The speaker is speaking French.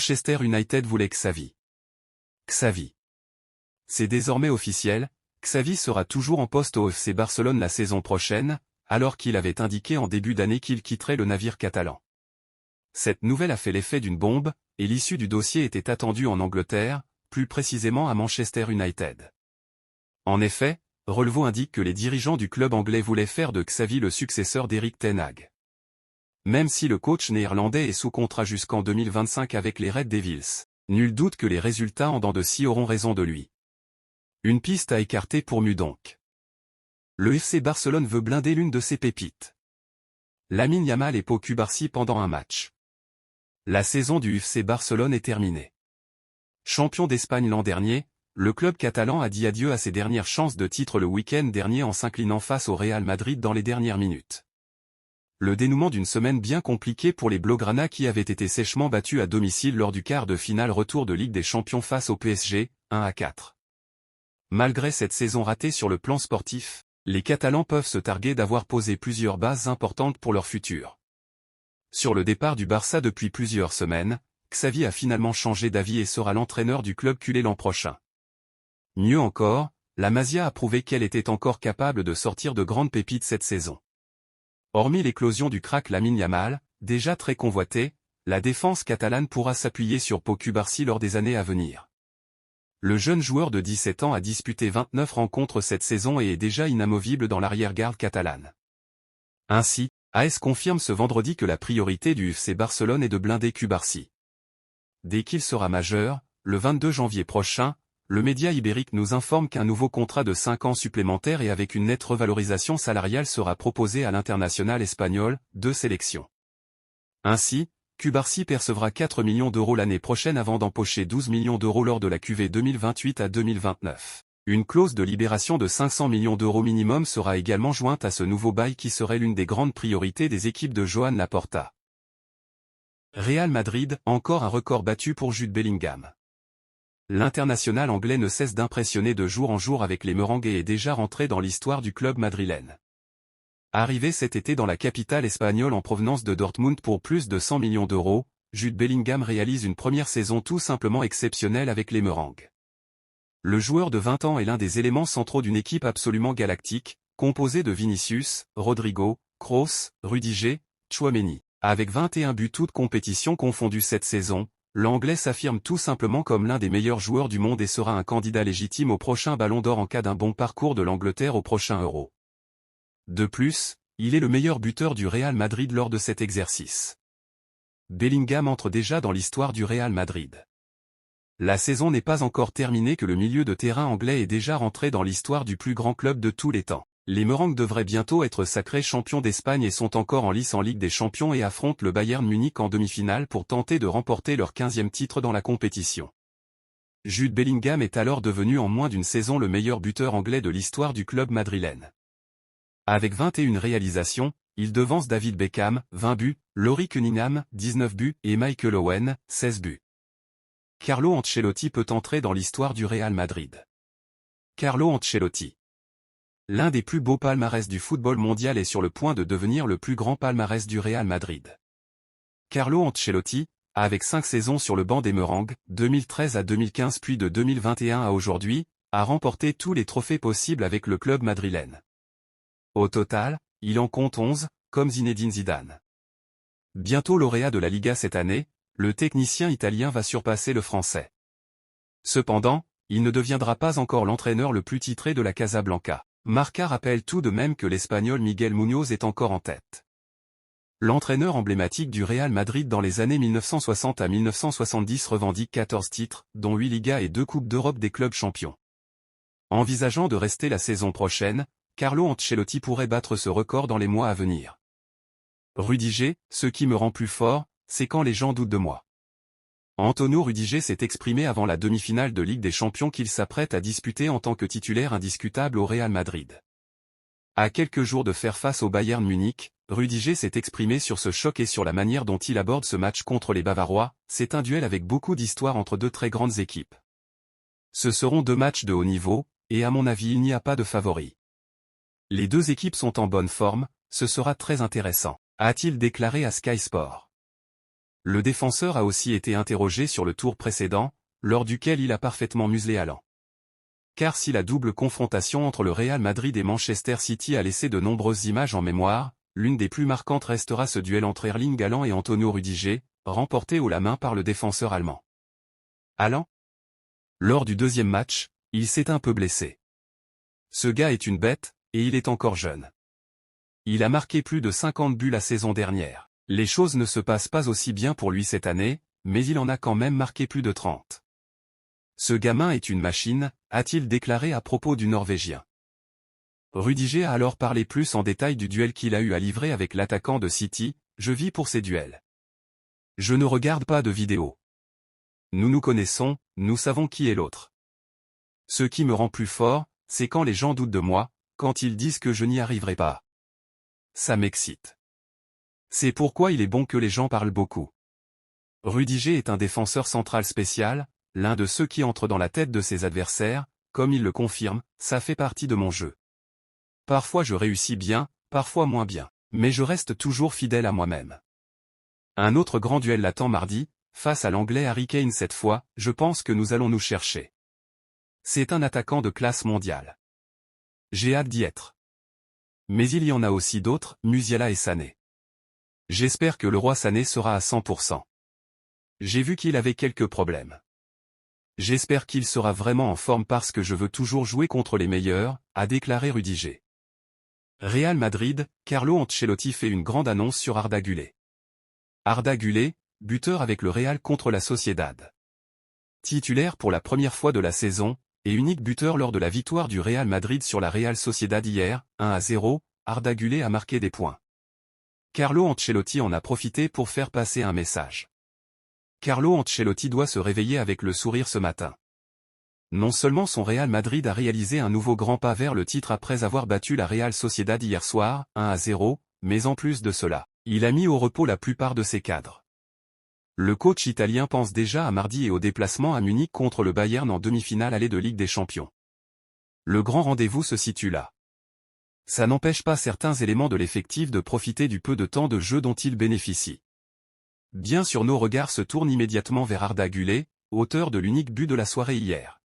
Manchester United voulait Xavi. Xavi. C'est désormais officiel, Xavi sera toujours en poste au FC Barcelone la saison prochaine, alors qu'il avait indiqué en début d'année qu'il quitterait le navire catalan. Cette nouvelle a fait l'effet d'une bombe, et l'issue du dossier était attendue en Angleterre, plus précisément à Manchester United. En effet, Relevo indique que les dirigeants du club anglais voulaient faire de Xavi le successeur d'Erik ten Hag. Même si le coach néerlandais est sous contrat jusqu'en 2025 avec les Red Devils, nul doute que les résultats en dents de scie auront raison de lui. Une piste à écarter pour Mu donc. Le FC Barcelone veut blinder l'une de ses pépites. Lamine Yamal et Pau Cubarsí pendant un match. La saison du FC Barcelone est terminée. Champion d'Espagne l'an dernier, le club catalan a dit adieu à ses dernières chances de titre le week-end dernier en s'inclinant face au Real Madrid dans les dernières minutes. Le dénouement d'une semaine bien compliquée pour les Blaugrana qui avaient été sèchement battus à domicile lors du quart de finale retour de Ligue des Champions face au PSG, 1-4. Malgré cette saison ratée sur le plan sportif, les Catalans peuvent se targuer d'avoir posé plusieurs bases importantes pour leur futur. Sur le départ du Barça depuis plusieurs semaines, Xavi a finalement changé d'avis et sera l'entraîneur du club culé l'an prochain. Mieux encore, la Masia a prouvé qu'elle était encore capable de sortir de grandes pépites cette saison. Hormis l'éclosion du crack Lamine Yamal, déjà très convoité, la défense catalane pourra s'appuyer sur Pau Cubarsí lors des années à venir. Le jeune joueur de 17 ans a disputé 29 rencontres cette saison et est déjà inamovible dans l'arrière-garde catalane. Ainsi, AS confirme ce vendredi que la priorité du FC Barcelone est de blinder Cubarsí. Dès qu'il sera majeur, le 22 janvier prochain, le média ibérique nous informe qu'un nouveau contrat de 5 ans supplémentaires et avec une nette revalorisation salariale sera proposé à l'international espagnol, 2 sélections. Ainsi, Cubarsí percevra 4 millions d'euros l'année prochaine avant d'empocher 12 millions d'euros lors de la cuvée 2028 à 2029. Une clause de libération de 500 millions d'euros minimum sera également jointe à ce nouveau bail qui serait l'une des grandes priorités des équipes de Joan Laporta. Real Madrid, encore un record battu pour Jude Bellingham. L'international anglais ne cesse d'impressionner de jour en jour avec les Merengues et est déjà rentré dans l'histoire du club madrilène. Arrivé cet été dans la capitale espagnole en provenance de Dortmund pour plus de 100 millions d'euros, Jude Bellingham réalise une première saison tout simplement exceptionnelle avec les Merengues. Le joueur de 20 ans est l'un des éléments centraux d'une équipe absolument galactique, composée de Vinicius, Rodrigo, Kroos, Rudiger, Tchouaméni. Avec 21 buts toutes compétitions confondues cette saison, l'Anglais s'affirme tout simplement comme l'un des meilleurs joueurs du monde et sera un candidat légitime au prochain Ballon d'Or en cas d'un bon parcours de l'Angleterre au prochain Euro. De plus, il est le meilleur buteur du Real Madrid lors de cet exercice. Bellingham entre déjà dans l'histoire du Real Madrid. La saison n'est pas encore terminée que le milieu de terrain anglais est déjà rentré dans l'histoire du plus grand club de tous les temps. Les Merengues devraient bientôt être sacrés champions d'Espagne et sont encore en lice en Ligue des Champions et affrontent le Bayern Munich en demi-finale pour tenter de remporter leur 15e titre dans la compétition. Jude Bellingham est alors devenu en moins d'une saison le meilleur buteur anglais de l'histoire du club madrilène. Avec 21 réalisations, il devance David Beckham, 20 buts, Laurie Cunningham, 19 buts, et Michael Owen, 16 buts. Carlo Ancelotti peut entrer dans l'histoire du Real Madrid. Carlo Ancelotti. L'un des plus beaux palmarès du football mondial est sur le point de devenir le plus grand palmarès du Real Madrid. Carlo Ancelotti, avec 5 saisons sur le banc des Merengues, 2013 à 2015 puis de 2021 à aujourd'hui, a remporté tous les trophées possibles avec le club madrilène. Au total, il en compte 11, comme Zinedine Zidane. Bientôt lauréat de la Liga cette année, le technicien italien va surpasser le français. Cependant, il ne deviendra pas encore l'entraîneur le plus titré de la Casablanca. Marca rappelle tout de même que l'Espagnol Miguel Muñoz est encore en tête. L'entraîneur emblématique du Real Madrid dans les années 1960 à 1970 revendique 14 titres, dont 8 Ligas et 2 Coupes d'Europe des clubs champions. Envisageant de rester la saison prochaine, Carlo Ancelotti pourrait battre ce record dans les mois à venir. Rudiger, ce qui me rend plus fort, c'est quand les gens doutent de moi. Antonio Rudiger s'est exprimé avant la demi-finale de Ligue des Champions qu'il s'apprête à disputer en tant que titulaire indiscutable au Real Madrid. À quelques jours de faire face au Bayern Munich, Rudiger s'est exprimé sur ce choc et sur la manière dont il aborde ce match contre les Bavarois. C'est un duel avec beaucoup d'histoire entre deux très grandes équipes. Ce seront 2 matchs de haut niveau, et à mon avis il n'y a pas de favori. Les 2 équipes sont en bonne forme, ce sera très intéressant, a-t-il déclaré à Sky Sport. Le défenseur a aussi été interrogé sur le tour précédent, lors duquel il a parfaitement muselé Haaland. Car si la double confrontation entre le Real Madrid et Manchester City a laissé de nombreuses images en mémoire, l'une des plus marquantes restera ce duel entre Erling Haaland et Antonio Rudiger, remporté haut la main par le défenseur allemand. Haaland? Lors du deuxième match, il s'est un peu blessé. Ce gars est une bête, et il est encore jeune. Il a marqué plus de 50 buts la saison dernière. Les choses ne se passent pas aussi bien pour lui cette année, mais il en a quand même marqué plus de 30. Ce gamin est une machine, a-t-il déclaré à propos du Norvégien. Rudiger a alors parlé plus en détail du duel qu'il a eu à livrer avec l'attaquant de City. Je vis pour ces duels. Je ne regarde pas de vidéos. Nous nous connaissons, nous savons qui est l'autre. Ce qui me rend plus fort, c'est quand les gens doutent de moi, quand ils disent que je n'y arriverai pas. Ça m'excite. C'est pourquoi il est bon que les gens parlent beaucoup. Rudiger est un défenseur central spécial, l'un de ceux qui entrent dans la tête de ses adversaires, comme il le confirme, ça fait partie de mon jeu. Parfois je réussis bien, parfois moins bien, mais je reste toujours fidèle à moi-même. Un autre grand duel l'attend mardi, face à l'anglais Harry Kane cette fois, je pense que nous allons nous chercher. C'est un attaquant de classe mondiale. J'ai hâte d'y être. Mais il y en a aussi d'autres, Musiala et Sané. J'espère que le roi Sané sera à 100%. J'ai vu qu'il avait quelques problèmes. J'espère qu'il sera vraiment en forme parce que je veux toujours jouer contre les meilleurs, a déclaré Rudiger. Real Madrid, Carlo Ancelotti fait une grande annonce sur Arda Güler. Arda Güler, buteur avec le Real contre la Sociedad. Titulaire pour la première fois de la saison, et unique buteur lors de la victoire du Real Madrid sur la Real Sociedad hier, 1-0, Arda Güler a marqué des points. Carlo Ancelotti en a profité pour faire passer un message. Carlo Ancelotti doit se réveiller avec le sourire ce matin. Non seulement son Real Madrid a réalisé un nouveau grand pas vers le titre après avoir battu la Real Sociedad hier soir, 1-0, mais en plus de cela, il a mis au repos la plupart de ses cadres. Le coach italien pense déjà à mardi et au déplacement à Munich contre le Bayern en demi-finale aller de Ligue des Champions. Le grand rendez-vous se situe là. Ça n'empêche pas certains éléments de l'effectif de profiter du peu de temps de jeu dont ils bénéficient. Bien sûr, nos regards se tournent immédiatement vers Arda Güler, auteur de l'unique but de la soirée hier.